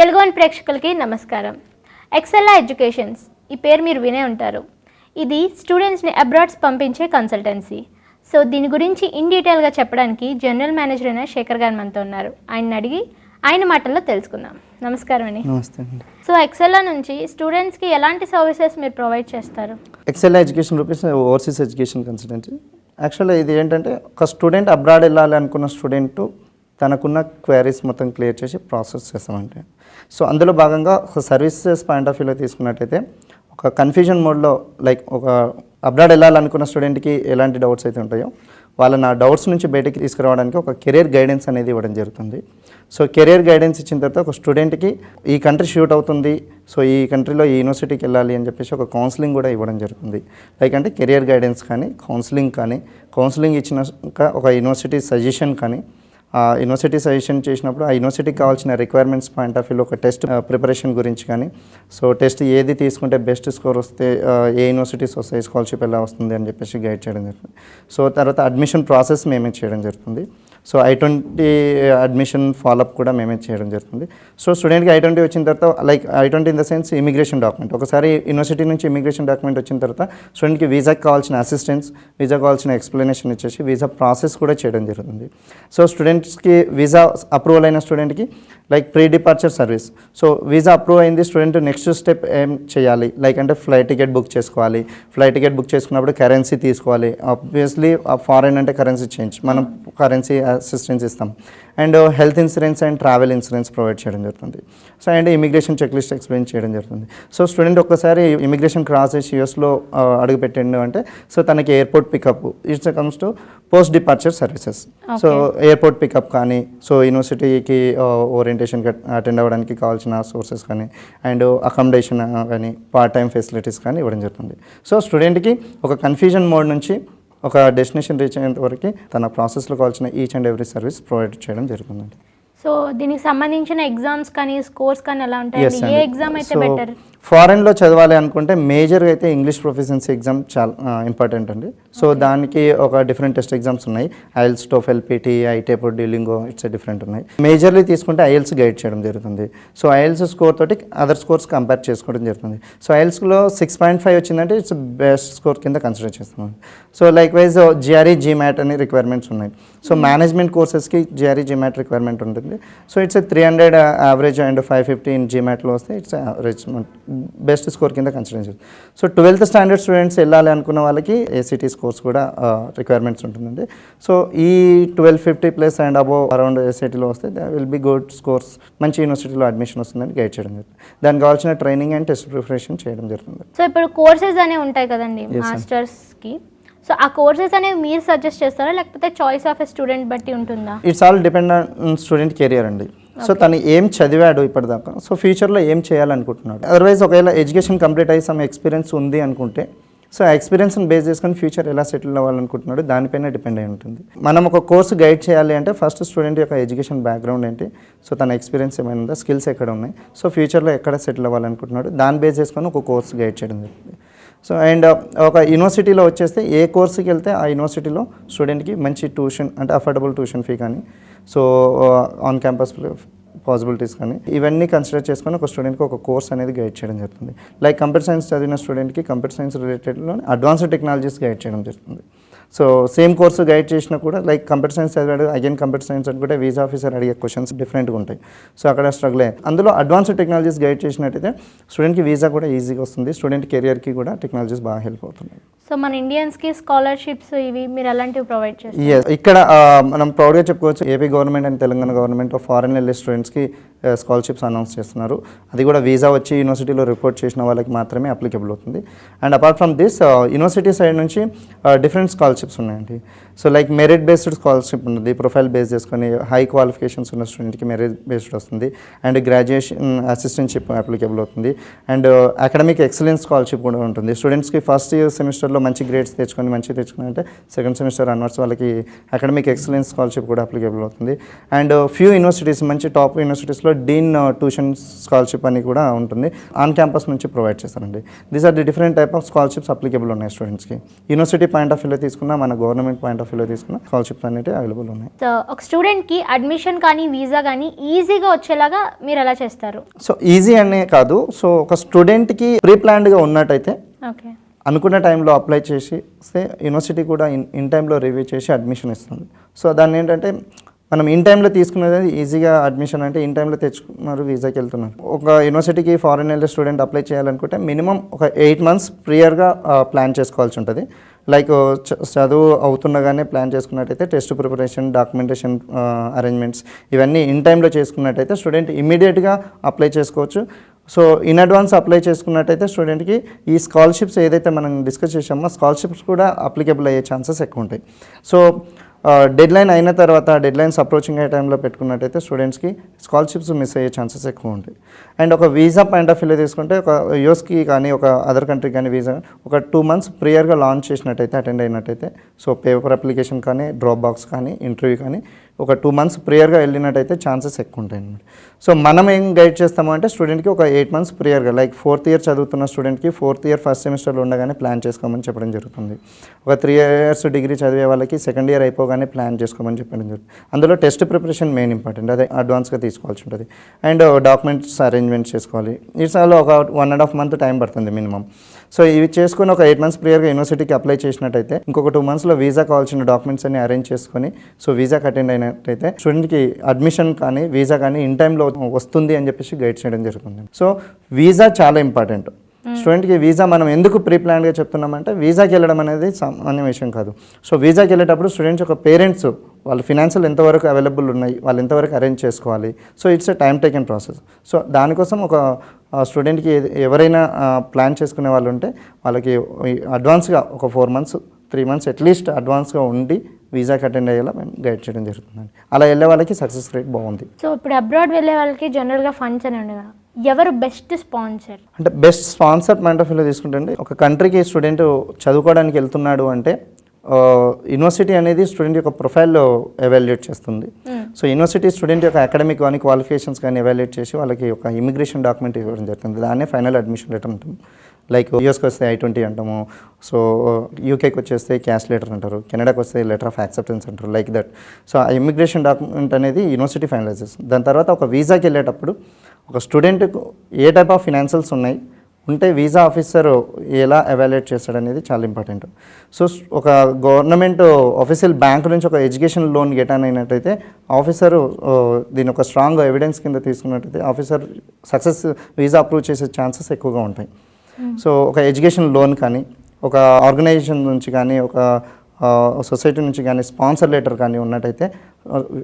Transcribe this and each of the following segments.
Telugu one ప్రేక్షకులకి నమస్కారం. ఎక్సెల్లా educations ఈ పేరు మీరు వినే ఉంటారు. ఇది స్టూడెంట్స్ని అబ్రాడ్స్ పంపించే కన్సల్టెన్సీ. సో దీని గురించి ఇన్ డీటెయిల్గా చెప్పడానికి జనరల్ మేనేజర్ అయిన శేఖర్ గారు మనతో ఉన్నారు. ఆయన అడిగి ఆయన మాటల్లో తెలుసుకుందాం. నమస్కారం అండి. నమస్తే అండి. సో ఎక్సెల్లా నుంచి స్టూడెంట్స్కి ఎలాంటి సర్వీసెస్ మీరు ప్రొవైడ్ చేస్తారు? ఎక్సెల్లా education rupees overseas education consultancy. యాక్చువల్గా ఇది ఏంటంటే ఒక స్టూడెంట్ అబ్రాడ్ వెళ్ళాలి అనుకున్న స్టూడెంట్ తనకున్న క్వైరీస్ మొత్తం క్లియర్ చేసి ప్రాసెస్ చేస్తామంటే, సో అందులో భాగంగా ఒక సర్వీసెస్ పాయింట్ ఆఫ్ వ్యూలో తీసుకున్నట్టయితే ఒక కన్ఫ్యూజన్ మోడ్లో లైక్ ఒక అబ్రాడ్ వెళ్ళాలనుకున్న స్టూడెంట్కి ఎలాంటి డౌట్స్ అయితే ఉంటాయో వాళ్ళని ఆ డౌట్స్ నుంచి బయటికి తీసుకురావడానికి ఒక కెరీర్ గైడెన్స్ అనేది ఇవ్వడం జరుగుతుంది. సో కెరీర్ గైడెన్స్ ఇచ్చిన తర్వాత ఒక స్టూడెంట్కి ఈ కంట్రీ షూట్ అవుతుంది, సో ఈ కంట్రీలో ఈ యూనివర్సిటీకి వెళ్ళాలి అని చెప్పేసి ఒక కౌన్సిలింగ్ కూడా ఇవ్వడం జరుగుతుంది. లైక్ అంటే కెరియర్ గైడెన్స్ కానీ కౌన్సిలింగ్ ఇచ్చినాక ఒక యూనివర్సిటీ సజెషన్ కానీ, ఆ యూనివర్సిటీ సజెషన్ చేసినప్పుడు ఆ యూనివర్సిటీకి కావాల్సిన రిక్వైర్మెంట్స్ పాయింట్ ఆఫ్ వ్యూలో ఒక టెస్ట్ ప్రిపరేషన్ గురించి కానీ, సో టెస్ట్ ఏది తీసుకుంటే బెస్ట్ స్కోర్ వస్తే ఏ యూనివర్సిటీస్ వస్తాయి, స్కాలర్షిప్ ఎలా వస్తుంది అని చెప్పేసి గైడ్ చేయడం జరుగుతుంది. సో తర్వాత అడ్మిషన్ ప్రాసెస్ మేమే చేయడం జరుగుతుంది. సో I-20 అడ్మిషన్ ఫాలోఅప్ కూడా మేమే చేయడం జరుగుతుంది. సో స్టూడెంట్కి I-20 వచ్చిన తర్వాత like I-20 in the sense immigration document, ఒకసారి యూనివర్సిటీ నుంచి ఇమిగ్రేషన్ డాక్యుమెంట్ వచ్చిన తర్వాత స్టూడెంట్కి వీసాకి కావాల్సిన అసిస్టెన్స్, వీసాకి కావాల్సిన ఎక్స్ప్లెనేషన్ ఇచ్చేసి వీసా ప్రాసెస్ కూడా చేయడం జరుగుతుంది. సో స్టూడెంట్స్కి వీసా అప్రూవల్ అయిన స్టూడెంట్కి like pre departure service, so visa approve అయింది, స్టూడెంట్ నెక్స్ట్ స్టెప్ ఏం చేయాలి, లైక్ అంటే ఫ్లైట్ టికెట్ బుక్ చేసుకోవాలి. ఫ్లైట్ టికెట్ బుక్ చేసుకున్నప్పుడు కరెన్సీ తీసుకోవాలి. ఆబ్వియస్లీ ఫారెన్ అంటే కరెన్సీ చేంజ్, మనం కరెన్సీ అసిస్టెన్స్ ఇస్తాం. And health insurance and travel insurance provide చేయడం జరుగుతుంది. So and immigration check list explain చేయడం జరుగుతుంది. సో స్టూడెంట్ ఒక్కసారి ఇమిగ్రేషన్ క్రాస్ చేసి యూఎస్లో అడుగుపెట్టిండు అంటే సో తనకి airport pickup it's comes to post departure services. So airport pickup కానీ, సో యూనివర్సిటీకి ఓరియంటేషన్కి అటెండ్ అవ్వడానికి కావాల్సిన సోర్సెస్ కానీ, అండ్ అకామిడేషన్ కానీ, పార్ట్ టైం ఫెసిలిటీస్ కానీ ఇవ్వడం జరుగుతుంది. సో స్టూడెంట్కి ఒక కన్ఫ్యూజన్ మోడ్ నుంచి ఒక డెస్టినేషన్ రీచ్ అయ్యేంత వరకు తన ప్రాసెస్లో కావాల్సిన each and every service provide చేయడం జరుగుతుందండి. సో దీనికి సంబంధించిన ఎగ్జామ్స్ కానీ స్కోర్స్ కానీ ఎలా ఉంటాయి? ఏ ఎగ్జామ్ అయితే బెటర్? ఫారెన్లో చదవాలి అనుకుంటే మేజర్గా అయితే ఇంగ్లీష్ ప్రొఫిషియన్సీ ఎగ్జామ్ చాలా ఇంపార్టెంట్ అండి. సో దానికి ఒక డిఫరెంట్ టెస్ట్ ఎగ్జామ్స్ ఉన్నాయి. IELTS, TOEFL, PT, ITEP, Duolingo it's different ఉన్నాయి. మేజర్లీ తీసుకుంటే IELTS గైడ్ చేయడం జరుగుతుంది. సో IELTS స్కోర్ తోటి అదర్ స్కోర్స్ కంపేర్ చేసుకోవడం జరుగుతుంది. సో IELTSలో 6.5 వచ్చిందంటే ఇట్స్ బెస్ట్ స్కోర్ కింద కన్సిడర్ చేస్తున్నాం. So likewise GRE, GMAT అని రిక్వైర్మెంట్స్ ఉన్నాయి. So management కోర్సెస్కి GRE, GMAT requirement ఉంటుంది. So it's 300 average and 550 in GMATలో వస్తే ఇట్స్ యావరేజ్ బెస్ట్ స్కోర్ కింద కన్సిడర్ చేస్తుంది. సో 12th స్టాండర్డ్ స్టూడెంట్స్ వెళ్ళాలి అనుకున్న వాళ్ళకి ACT స్కోర్స్ కూడా రిక్వైర్మెంట్స్ ఉంటుందండి. సో ఈ 1250 ప్లస్ అండ్ అబోవ్ అరౌండ్ ACTలో వస్తే they will be good scores, మంచి యూనివర్సిటీలో అడ్మిషన్ వస్తుందని గైడ్ చేయడం జరుగుతుంది. దానికి కావాల్సిన ట్రైనింగ్ అండ్ టెస్ట్ ప్రిపరేషన్ చేయడం జరుగుతుంది. సో ఇప్పుడు కోర్సెస్ అనేవి ఉంటాయి కదండి మాస్టర్స్కి, సో ఆ కోర్సెస్ అనేవి మీరు సజెస్ట్ చేస్తారా లేకపోతే చాయిస్ ఆఫ్ ఎ స్టూడెంట్ బట్టి ఉంటుందా? It's all depend on student career అండి. సో తను ఏం చదివాడు ఇప్పటిదాకా, సో ఫ్యూచర్లో ఏం చేయాలనుకుంటున్నాడు. అదర్వైజ్ ఒకవేళ ఎడ్యుకేషన్ కంప్లీట్ అయ్యి సమ్ ఎక్స్పీరియన్స్ ఉంది అనుకుంటే సో ఆ ఎక్స్పీరియన్స్ని బేస్ చేసుకొని ఫ్యూచర్ ఎలా సెటిల్ అవ్వాలనుకుంటున్నాడు దానిపైన డిపెండ్ అయి ఉంటుంది. మనం ఒక కోర్సు గైడ్ చేయాలి అంటే ఫస్ట్ స్టూడెంట్ యొక్క ఎడ్యుకేషన్ బ్యాక్గ్రౌండ్ ఏంటి, సో తన ఎక్స్పీరియన్స్ ఏమైనా ఉందా, స్కిల్స్ ఎక్కడ ఉన్నాయి, సో ఫ్యూచర్లో ఎక్కడ సెటిల్ అవ్వాలనుకుంటున్నాడు దాన్ని బేస్ చేసుకొని ఒక కోర్సు గైడ్ చేయడం జరుగుతుంది. సో అండ్ ఒక యూనివర్సిటీలో వచ్చేస్తే ఏ కోర్సుకి వెళ్తే ఆ యూనివర్సిటీలో స్టూడెంట్కి మంచి ట్యూషన్ అంటే అఫోర్డబుల్ ట్యూషన్ ఫీ కానీ, సో ఆన్ క్యాంపస్ పాసిబిలిటీస్ కానీ ఇవన్నీ కన్సిడర్ చేసుకొని ఒక స్టూడెంట్కి ఒక కోర్స్ అనేది గైడ్ చేయడం జరుగుతుంది. లైక్ కంప్యూటర్ సైన్స్ చదివిన స్టూడెంట్కి కంప్యూటర్ సైన్స్ రిలేటెడ్లో అడ్వాన్స్డ్ టెక్నాలజీస్ గైడ్ చేయడం జరుగుతుంది. సో సేమ్ కోర్సు గైడ్ చేసినా కూడా లైక్ కంప్యూటర్ సైన్స్ చదివాడు అగైన్ కంప్యూటర్ సైన్స్ అనుకుంటే వీసా ఆఫీసర్ అడిగే క్వశ్చన్స్ డిఫరెంట్గా ఉంటాయి. సో అక్కడ స్ట్రగుల్ అయ్యాయి. అందులో అడ్వాన్స్డ్ టెక్నాలజీస్ గైడ్ చేసినట్టయితే స్టూడెంట్కి వీసా కూడా ఈజీగా వస్తుంది, స్టూడెంట్ కెరియర్కి కూడా టెక్నాలజీస్ బాగా హెల్ప్ అవుతున్నాయి. సో మన ఇండియన్స్కి స్కాలర్షిప్స్ ఇవి మీరు అలాంటివి ప్రొవైడ్ చేస్తారు? ఇక్కడ మనం ప్రౌడ్గా చెప్పుకోవచ్చు, AP government and Telangana government foreign వెళ్ళే స్టూడెంట్స్కి స్కాలర్షిప్స్ అనౌన్స్ చేస్తున్నారు. అది కూడా వీసా వచ్చి యూనివర్సిటీలో రిపోర్ట్ చేసిన వాళ్ళకి మాత్రమే అప్లికేబుల్ అవుతుంది. And apart from this university side నుంచి డిఫరెంట్ స్కాలర్షిప్స్ ఉన్నాయండి. So like merit based scholarship ఉంటుంది, ప్రొఫైల్ బేస్ చేసుకొని హై క్వాలిఫికేషన్స్ ఉన్న స్టూడెంట్కి మెరిట్ బేస్డ్ వస్తుంది. అండ్ గ్రాడ్యుయేషన్ అసిస్టెంట్షిప్ అప్లికేబుల్ అవుతుంది. అండ్ అకాడమిక్ ఎక్సలెన్స్ స్కాలర్షిప్ కూడా ఉంటుంది. స్టూడెంట్స్కి ఫస్ట్ ఇయర్ సెమిస్టర్లో మంచి గ్రేడ్స్ తెచ్చుకొని అంటే సెకండ్ సెమిస్టర్ అన్వర్స్ వాళ్ళకి అకాడమిక్ ఎక్సలెన్స్ స్కాలర్షిప్ కూడా అప్లికేబుల్ అవుతుంది. అండ్ ఫ్యూ యూనివర్సిటీస్ మంచి టాప్ యూనివర్సిటీస్లో డీన్ ట్యూషన్ స్కాలర్షిప్ అని కూడా ఉంటుంది, ఆన్ క్యాంపస్ నుంచి ప్రొవైడ్ చేస్తారండి. These are the different type of scholarships applicable ఉన్నాయి స్టూడెంట్స్కి. యూనివర్సిటీ పాయింట్ ఆఫ్ వ్యూలో తీసుకున్నా మన గవర్నమెంట్ పాయింట్ ఆఫ్ ఆఫ్ వ్యూలో తీసుకున్న స్కాలర్షిప్స్ అనేవి అవైలబుల్ ఉన్నాయి. సో ఒక స్టూడెంట్కి అడ్మిషన్ కానీ వీసా కానీ ఈజీగా వచ్చేలాగా మీరు ఎలా చేస్తారు? సో ఈజీ అనే కాదు, సో ఒక స్టూడెంట్కి ప్రీ ప్లాన్డ్గా ఉన్నట్టయితే ఓకే, అనుకున్న టైంలో అప్లై చేసి యూనివర్సిటీ కూడా ఇన్ టైంలో రివ్యూ చేసి అడ్మిషన్ ఇస్తుంది. సో దాన్ని ఏంటంటే మనం ఇన్ టైంలో తీసుకునేది ఈజీగా అడ్మిషన్ అంటే ఇన్ టైంలో తెచ్చుకున్నారు, వీసాకి వెళ్తున్నారు. ఒక యూనివర్సిటీకి ఫారెన్ వెళ్ళే స్టూడెంట్ అప్లై చేయాలనుకుంటే మినిమం ఒక 8 months ప్రియర్గా ప్లాన్ చేసుకోవాల్సి ఉంటుంది. లైక్ చదువు అవుతుండగానే ప్లాన్ చేసుకున్నట్టయితే టెస్ట్ ప్రిపరేషన్, డాక్యుమెంటేషన్ అరేంజ్మెంట్స్ ఇవన్నీ ఇన్ టైంలో చేసుకున్నట్టయితే స్టూడెంట్ ఇమీడియట్గా అప్లై చేసుకోవచ్చు. సో ఇన్ అడ్వాన్స్ అప్లై చేసుకున్నట్టయితే స్టూడెంట్కి ఈ స్కాలర్షిప్స్ ఏదైతే మనం డిస్కస్ చేసామో స్కాలర్షిప్స్ కూడా అప్లికబుల్ అయ్యే ఛాన్సెస్ ఎక్కువ ఉంటాయి. సో డెడ్ లైన్ అయిన తర్వాత డెడ్ లైన్స్ అప్రోచింగ్ అయ్యే టైంలో పెట్టుకున్నట్టయితే స్టూడెంట్స్కి స్కాలర్షిప్స్ మిస్ అయ్యే ఛాన్సెస్ ఎక్కువ ఉంటాయి. అండ్ ఒక వీసా పాయింట్ ఆఫ్ వ్యూలో తీసుకుంటే ఒక యూఎస్కి కానీ ఒక అదర్ కంట్రీకి కానీ వీసా ఒక 2 months ప్రియర్గా లాంచ్ చేసినట్టయితే అటెండ్ అయినట్టయితే సో పేపర్ అప్లికేషన్ కానీ డ్రాప్ బాక్స్ కానీ ఇంటర్వ్యూ కానీ ఒక 2 months ప్రియర్గా వెళ్ళినట్టయితే ఛాన్సెస్ ఎక్కువ ఉంటాయి అన్నమాట. సో మనం ఏం గైడ్ చేస్తాము అంటే స్టూడెంట్కి ఒక 8 months ప్రియర్గా లైక్ 4th year చదువుతున్న స్టూడెంట్కి 4th year ఫస్ట్ సెమిస్టర్లో ఉండగానే ప్లాన్ చేసుకోమని చెప్పడం జరుగుతుంది. ఒక 3 years డిగ్రీ చదివే వాళ్ళకి 2nd year అయిపోగానే ప్లాన్ చేసుకోమని చెప్పడం జరుగుతుంది. అందులో టెస్ట్ ప్రిపరేషన్ మెయిన్ ఇంపార్టెంట్, అదే అడ్వాన్స్గా తీసుకోవాల్సి ఉంటుంది. అండ్ డాక్యుమెంట్స్ అరేంజ్మెంట్స్ చేసుకోవాలి. ఇట్స్లో ఒక 1.5 month టైం పడుతుంది మినిమం. సో ఇవి చేసుకుని ఒక 8 months ప్రియర్గా యూనివర్సిటీకి అప్లై చేసినట్టయితే ఇంకొక 2 monthsలో వీసా కావాల్సిన డాక్యుమెంట్స్ అన్ని అరేంజ్ చేసుకొని సో వీసాకి అటెండ్ అయినట్టయితే స్టూడెంట్కి అడ్మిషన్ కానీ వీసా కానీ ఇన్ టైంలో వస్తుంది అని చెప్పేసి గైడ్ చేయడం జరుగుతుంది. సో వీసా చాలా ఇంపార్టెంట్. స్టూడెంట్కి వీసా మనం ఎందుకు ప్రీ ప్లాన్గా చెప్తున్నామంటే వీసాకి వెళ్ళడం అనేది సామాన్య విషయం కాదు. సో వీసాకి వెళ్ళేటప్పుడు స్టూడెంట్స్ ఒక పేరెంట్స్ వాళ్ళ ఫినాన్షియల్ ఎంతవరకు అవైలబుల్ ఉన్నాయి, వాళ్ళు ఎంతవరకు అరేంజ్ చేసుకోవాలి. So it's a time taken process. So దానికోసం ఒక స్టూడెంట్కి ఎవరైనా ప్లాన్ చేసుకునే వాళ్ళు ఉంటే వాళ్ళకి అడ్వాన్స్గా ఒక 4 months 3 months అట్లీస్ట్ అడ్వాన్స్గా ఉండి వీసాకి అటెండ్ అయ్యేలా మేము గైడ్ చేయడం జరుగుతుందండి. అలా వెళ్ళే వాళ్ళకి సక్సెస్ రేట్ బాగుంది. సో ఇప్పుడు అబ్రాడ్ వెళ్ళే వాళ్ళకి జనరల్గా ఫండ్స్ అని ఉండగా ఎవరు బెస్ట్ స్పాన్సర్? అంటే బెస్ట్ స్పాన్సర్ పాయింట్ ఆఫ్ వ్యూలో తీసుకుంటే ఒక కంట్రీకి స్టూడెంట్ చదువుకోవడానికి వెళ్తున్నాడు అంటే యూనివర్సిటీ అనేది స్టూడెంట్ యొక్క ప్రొఫైల్లో ఎవాల్యుయేట్ చేస్తుంది. సో యూనివర్సిటీ స్టూడెంట్ యొక్క అకాడమిక్ కానీ క్వాలిఫికేషన్స్ కానీ ఎవాల్యుయేట్ చేసి వాళ్ళకి ఒక ఇమిగ్రేషన్ డాక్యుమెంట్ ఇవ్వడం జరుగుతుంది. దాన్నే ఫైనల్ అడ్మిషన్ లెటర్ అంటాము. లైక్ యూఎస్కి వస్తే I-20 అంటాము. సో యూకేకి వచ్చేస్తే క్యాష్ లెటర్ అంటారు. కెనడాకి వస్తే లెటర్ ఆఫ్ యాక్సెప్టెన్స్ అంటారు, లైక్ దట్. సో ఆ ఇమిగ్రేషన్ డాక్యుమెంట్ అనేది యూనివర్సిటీ ఫైనలైజ్ చేస్తుంది. దాని తర్వాత ఒక వీసాకి వెళ్ళేటప్పుడు ఒక స్టూడెంట్కు ఏ టైప్ ఆఫ్ ఫినాన్షియల్స్ ఉన్నాయి ఉంటే వీసా ఆఫీసర్ ఎలా ఎవాల్యుయేట్ చేస్తాడనేది చాలా ఇంపార్టెంట్. సో ఒక గవర్నమెంట్ ఆఫీషియల్ బ్యాంక్ నుంచి ఒక ఎడ్యుకేషన్ లోన్ గెట్ అయినట్టయితే ఆఫీసరు దీని ఒక స్ట్రాంగ్ ఎవిడెన్స్ కింద తీసుకున్నట్టయితే ఆఫీసర్ సక్సెస్ వీసా అప్రూవ్ చేసే ఛాన్సెస్ ఎక్కువగా ఉంటాయి. సో ఒక ఎడ్యుకేషన్ లోన్ కానీ ఒక ఆర్గనైజేషన్ నుంచి కానీ ఒక సొసైటీ నుంచి కానీ స్పాన్సర్ లెటర్ కానీ ఉన్నట్టయితే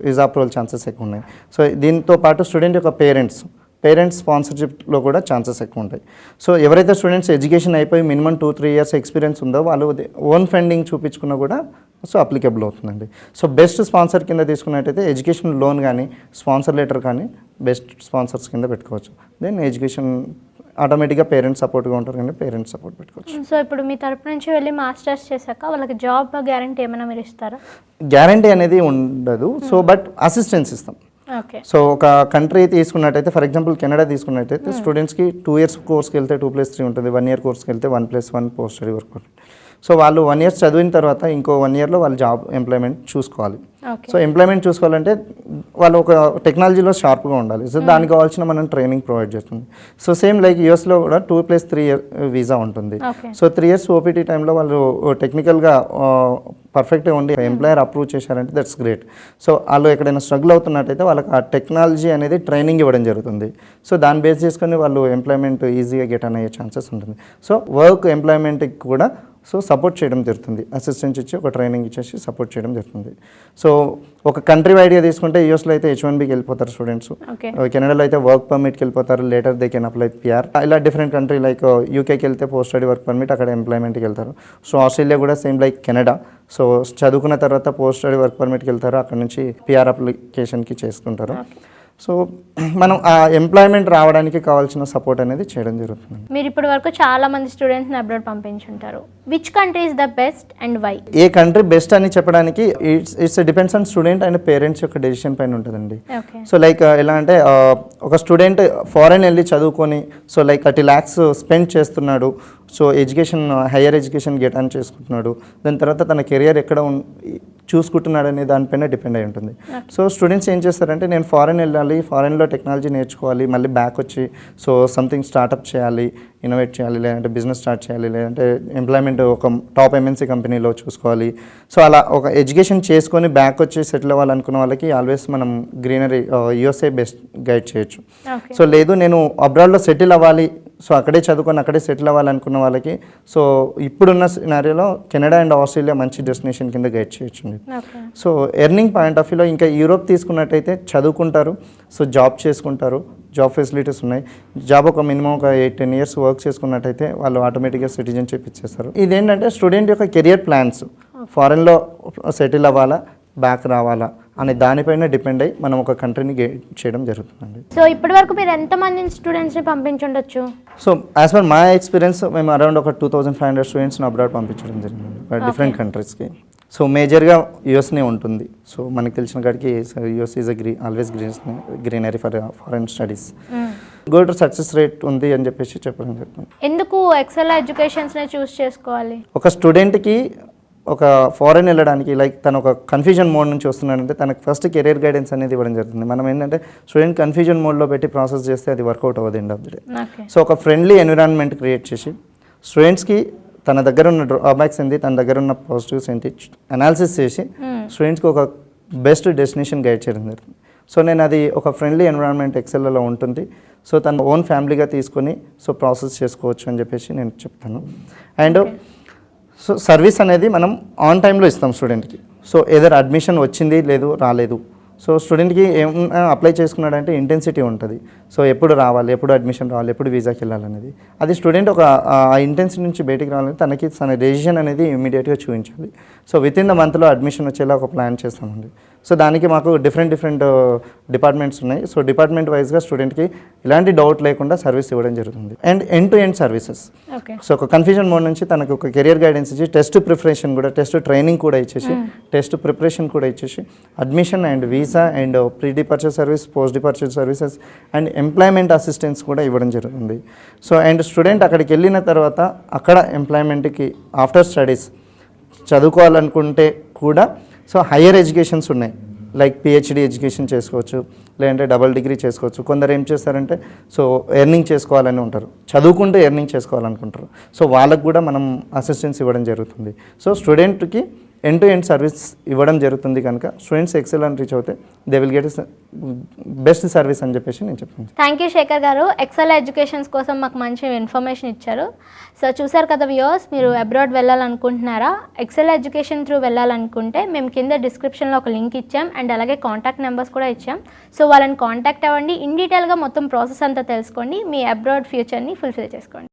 వీసా అప్రూవల్ ఛాన్సెస్ ఎక్కువ ఉన్నాయి. సో దీంతో పాటు స్టూడెంట్ యొక్క పేరెంట్స్ స్పాన్సర్షిప్లో కూడా ఛాన్సెస్ ఎక్కువ ఉంటాయి. సో ఎవరైతే స్టూడెంట్స్ ఎడ్యుకేషన్ అయిపోయి మినిమం 2-3 years ఎక్స్పీరియన్స్ ఉందో వాళ్ళు ఓన్ ఫండింగ్ చూపించుకున్నా కూడా సో అప్లికబుల్ అవుతుందండి. సో బెస్ట్ స్పాన్సర్ కింద తీసుకున్నట్టయితే ఎడ్యుకేషన్ లోన్ కానీ స్పాన్సర్ లెటర్ కానీ బెస్ట్ స్పాన్సర్స్ కింద పెట్టుకోవచ్చు. దెన్ ఎడ్యుకేషన్ ఆటోమేటిక్గా పేరెంట్స్ సపోర్ట్గా ఉంటారు కానీ పేరెంట్స్ సపోర్ట్ పెట్టుకోవచ్చు. సో ఇప్పుడు మీ తరపు నుంచి వెళ్ళి మాస్టర్స్ చేశాక వాళ్ళకి జాబ్ గ్యారంటీ ఏమైనా మీరు ఇస్తారా? గ్యారంటీ అనేది ఉండదు. సో బట్ అసిస్టెన్స్ ఇస్తాం. ఓకే. సో ఒక కంట్రీ తీసుకున్నట్టయితే ఫర్ ఎగ్జాంపుల్ కెనడా తీసుకున్నట్టయితే స్టూడెంట్స్కి 2 years కోర్స్కి వెళ్తే 2+3 ఉంటుంది, 1 year కోర్స్కి వెళ్తే 1+1 పోస్ట్ స్టడీ వర్క్ ఉంటుంది. సో వాళ్ళు 1 year చదివిన తర్వాత ఇంకో 1 yearలో వాళ్ళు జాబ్ ఎంప్లాయ్మెంట్ చూసుకోవాలి. సో ఎంప్లాయ్మెంట్ చూసుకోవాలంటే వాళ్ళు ఒక టెక్నాలజీలో షార్ప్గా ఉండాలి. సో దానికి కావాల్సిన మనం ట్రైనింగ్ ప్రొవైడ్ చేస్తుంది. సో సేమ్ లైక్ యూఎస్లో కూడా 2+3 year వీసా ఉంటుంది. సో 3 years OPT టైంలో వాళ్ళు టెక్నికల్గా పర్ఫెక్ట్గా ఉండి ఎంప్లాయర్ అప్రూవ్ చేశారంటే దట్స్ గ్రేట్. సో వాళ్ళు ఎక్కడైనా స్ట్రగుల్ అవుతున్నట్టయితే వాళ్ళకి ఆ టెక్నాలజీ అనేది ట్రైనింగ్ ఇవ్వడం జరుగుతుంది. సో దాన్ని బేస్ చేసుకొని వాళ్ళు ఎంప్లాయ్మెంట్ ఈజీగా గెట్ అయ్యే ఛాన్సెస్ ఉంటుంది. సో వర్క్ ఎంప్లాయ్మెంట్కి కూడా సో సపోర్ట్ చేయడం జరుగుతుంది. అసిస్టెన్స్ ఇచ్చి ఒక ట్రైనింగ్ ఇచ్చేసి సపోర్ట్ చేయడం జరుగుతుంది. సో ఒక కంట్రీ వైడ్గా తీసుకుంటే యూఎస్లో అయితే H-1Bకి వెళ్ళిపోతారు స్టూడెంట్స్, కెనడాలో అయితే వర్క్ పర్మిట్కి వెళ్ళిపోతారు, later they can apply PR. ఇలా డిఫరెంట్ కంట్రీ లైక్ యూకేకి వెళ్తే పోస్ట్ స్టడీ వర్క్ పర్మిట్, అక్కడ ఎంప్లాయ్మెంట్కి వెళ్తారు. సో ఆస్ట్రేలియా కూడా సేమ్ లైక్ కెనడా. సో చదువుకున్న తర్వాత పోస్ట్ స్టడీ వర్క్ పర్మిట్కి వెళ్తారు, అక్కడ నుంచి PR అప్లికేషన్కి చేసుకుంటారు. సో మనం ఆ ఎంప్లాయ్మెంట్ రావడానికి కావాల్సిన సపోర్ట్ అనేది చేయడం జరుగుతుంది. మీరు ఇప్పటి వరకు చాలా మంది స్టూడెంట్స్ని అబ్రాడ్ పంపించుంటారు. Which country is the best and why? ఏ కంట్రీ బెస్ట్ అని చెప్పడానికి it's depends on student and parents యొక్క డెసిషన్ పైన ఉంటుందండి. సో లైక్ ఎలా అంటే ఒక స్టూడెంట్ ఫారెన్ వెళ్ళి చదువుకొని సో లైక్ 30 lakhs స్పెండ్ చేస్తున్నాడు, so education higher education get on చేసుకుంటున్నాడు, దాని తర్వాత తన కెరియర్ ఎక్కడ చూసుకుంటున్నాడు అనే దానిపైన డిపెండ్ అయి ఉంటుంది. సో స్టూడెంట్స్ ఏం చేస్తారంటే నేను ఫారెన్ వెళ్ళాలి, ఫారెన్లో టెక్నాలజీ నేర్చుకోవాలి, మళ్ళీ బ్యాక్ వచ్చి సో సంథింగ్ స్టార్టప్ చేయాలి, ఇన్నోవేట్ చేయాలి, లేదంటే బిజినెస్ స్టార్ట్ చేయాలి, లేదంటే ఎంప్లాయ్మెంట్ ఒక టాప్ ఎంఎన్సీ కంపెనీలో చూసుకోవాలి. సో అలా ఒక ఎడ్యుకేషన్ చేసుకొని బ్యాక్ వచ్చి సెటిల్ అవ్వాలనుకున్న వాళ్ళకి ఆల్వేస్ మనం గ్రీనరీ యూఎస్ఏ బెస్ట్ గైడ్ చేయొచ్చు. సో లేదు నేను అబ్రాడ్లో సెటిల్ అవ్వాలి, సో అక్కడే చదువుకొని అక్కడే సెటిల్ అవ్వాలనుకున్న వాళ్ళకి సో ఇప్పుడున్న సినారియోలో కెనడా అండ్ ఆస్ట్రేలియా మంచి డెస్టినేషన్ కింద గైడ్ చేయొచ్చు. సో ఎర్నింగ్ పాయింట్ ఆఫ్ వ్యూలో ఇంకా యూరోప్ తీసుకున్నట్టయితే చదువుకుంటారు, సో జాబ్ చేసుకుంటారు, జాబ్ ఫెసిలిటీస్ ఉన్నాయి. జాబ్ ఒక మినిమం ఒక 8-10 years వర్క్ చేసుకున్నట్టయితే వాళ్ళు ఆటోమేటిక్గా సిటిజన్షిప్ ఇచ్చేస్తారు. ఇదేంటంటే స్టూడెంట్ యొక్క కెరియర్ ప్లాన్స్, ఫారెన్లో సెటిల్ అవ్వాలా, బ్యాక్ రావాలా అనే దానిపైన డిపెండ్ అయ్యి మనం ఒక కంట్రీని గైడ్ చేయడం జరుగుతుందండి. సో ఇప్పటి వరకు మీరు ఎంతమంది స్టూడెంట్స్ని పంపించుండొచ్చు? So as per my experience మేము అరౌండ్ ఒక 2500 స్టూడెంట్స్ని అబ్రాడ్ పంపించడం జరిగింది డిఫరెంట్ కంట్రీస్కి. సో మేజర్గా యూఎస్నే ఉంటుంది. సో మనకు తెలిసిన కాడికి US is always greenery for foreign studies. Good success rate ఉంది అని చెప్పేసి చెప్పడం జరుగుతుంది. ఎందుకు ఎక్సెల్ ఎడ్యుకేషన్స్నే చూస్ చేసుకోవాలి? ఒక స్టూడెంట్కి ఒక ఫారెన్ వెళ్ళడానికి లైక్ తను ఒక కన్ఫ్యూజన్ మోడ్ నుంచి వస్తున్నాడంటే తనకు ఫస్ట్ కెరీర్ గైడెన్స్ అనేది ఇవ్వడం జరుగుతుంది. మనం ఏంటంటే స్టూడెంట్ కన్ఫ్యూజన్ మోడ్లో పెట్టి ప్రాసెస్ చేస్తే అది వర్కౌట్ అవ్వదు end of the day. So ఒక ఫ్రెండ్లీ ఎన్విరాన్మెంట్ క్రియేట్ చేసి స్టూడెంట్స్కి తన దగ్గర ఉన్న డ్రాబ్యాక్స్ ఏంటి, తన దగ్గర ఉన్న పాజిటివ్స్ ఏంటి అనాలిసిస్ చేసి స్టూడెంట్స్కి ఒక బెస్ట్ డెస్టినేషన్ గైడ్ చేయడం జరుగుతుంది. సో నేను అది ఒక ఫ్రెండ్లీ ఎన్విరాన్మెంట్ ఎక్సెల్లో ఉంటుంది. సో తన ఓన్ ఫ్యామిలీగా తీసుకొని సో ప్రాసెస్ చేసుకోవచ్చు అని చెప్పేసి నేను చెప్తాను. అండ్ సో సర్వీస్ అనేది మనం ఆన్ టైంలో ఇస్తాం స్టూడెంట్కి. సో ఏదర్ అడ్మిషన్ వచ్చింది లేదు రాలేదు, సో స్టూడెంట్కి ఏమైనా అప్లై చేసుకున్నాడంటే ఇంటెన్సిటీ ఉంటుంది. సో ఎప్పుడు రావాలి, ఎప్పుడు అడ్మిషన్ రావాలి, ఎప్పుడు వీసాకి వెళ్ళాలనేది అది స్టూడెంట్ ఒక ఆ ఇంటెన్సిటీ నుంచి బయటికి రావాలంటే తనకి తన డెసిషన్ అనేది ఇమీడియట్గా చూపించాలి. సో విత్ ఇన్ ద మంత్లో అడ్మిషన్ వచ్చేలా ఒక ప్లాన్ చేస్తామండి. సో దానికి మాకు డిఫరెంట్ డిపార్ట్మెంట్స్ ఉన్నాయి. సో డిపార్ట్మెంట్ వైజ్గా స్టూడెంట్కి ఎలాంటి డౌట్ లేకుండా సర్వీస్ ఇవ్వడం జరుగుతుంది. And end to end services. So ఒక కన్ఫ్యూజన్ మోడ్ నుంచి తనకు ఒక కెరియర్ గైడెన్స్ ఇచ్చి టెస్ట్ ప్రిపరేషన్ కూడా, టెస్ట్ ట్రైనింగ్ కూడా ఇచ్చేసి, టెస్ట్ ప్రిపరేషన్ కూడా ఇచ్చేసి admission and visa and pre departure service, post departure services and employment assistance కూడా ఇవ్వడం జరుగుతుంది. సో అండ్ స్టూడెంట్ అక్కడికి వెళ్ళిన తర్వాత అక్కడ ఎంప్లాయ్మెంట్కి ఆఫ్టర్ స్టడీస్ చదువుకోవాలనుకుంటే కూడా సో హయ్యర్ ఎడ్యుకేషన్స్ ఉన్నాయి. లైక్ పిహెచ్డి ఎడ్యుకేషన్ చేసుకోవచ్చు, లేదంటే డబుల్ డిగ్రీ చేసుకోవచ్చు. కొందరు ఏం చేస్తారంటే సో ఎర్నింగ్ చేసుకోవాలని ఉంటారు, చదువుకుంటూ ఎర్నింగ్ చేసుకోవాలనుకుంటారు. సో వాళ్ళకు కూడా మనం అసిస్టెన్స్ ఇవ్వడం జరుగుతుంది. సో స్టూడెంట్కి ఎండ్ టు ఎండ్ సర్వీస్ ఇవ్వడం జరుగుతుంది కనుక స్టూడెంట్స్ ఎక్సెల్ అని రీచ్ అవుతే they will get best service అని చెప్పేసి నేను చెప్తాను. థ్యాంక్ యూ శేఖర్ గారు, ఎక్సెల్ ఎడ్యుకేషన్స్ కోసం మాకు మంచి ఇన్ఫర్మేషన్ ఇచ్చారు. సో చూసారు కదా వ్యూవర్స్, మీరు అబ్రాడ్ వెళ్ళాలనుకుంటున్నారా, ఎక్సెల్ ఎడ్యుకేషన్ త్రూ వెళ్ళాలనుకుంటే మేము కింద డిస్క్రిప్షన్లో ఒక లింక్ ఇచ్చాం అండ్ అలాగే కాంటాక్ట్ నెంబర్స్ కూడా ఇచ్చాం. సో వాళ్ళని కాంటాక్ట్ అవ్వండి, ఇన్ డీటెయిల్గా మొత్తం ప్రాసెస్ అంతా తెలుసుకోండి, మీ అబ్రాడ్ ఫ్యూచర్ని ఫుల్ఫిల్ చేసుకోండి.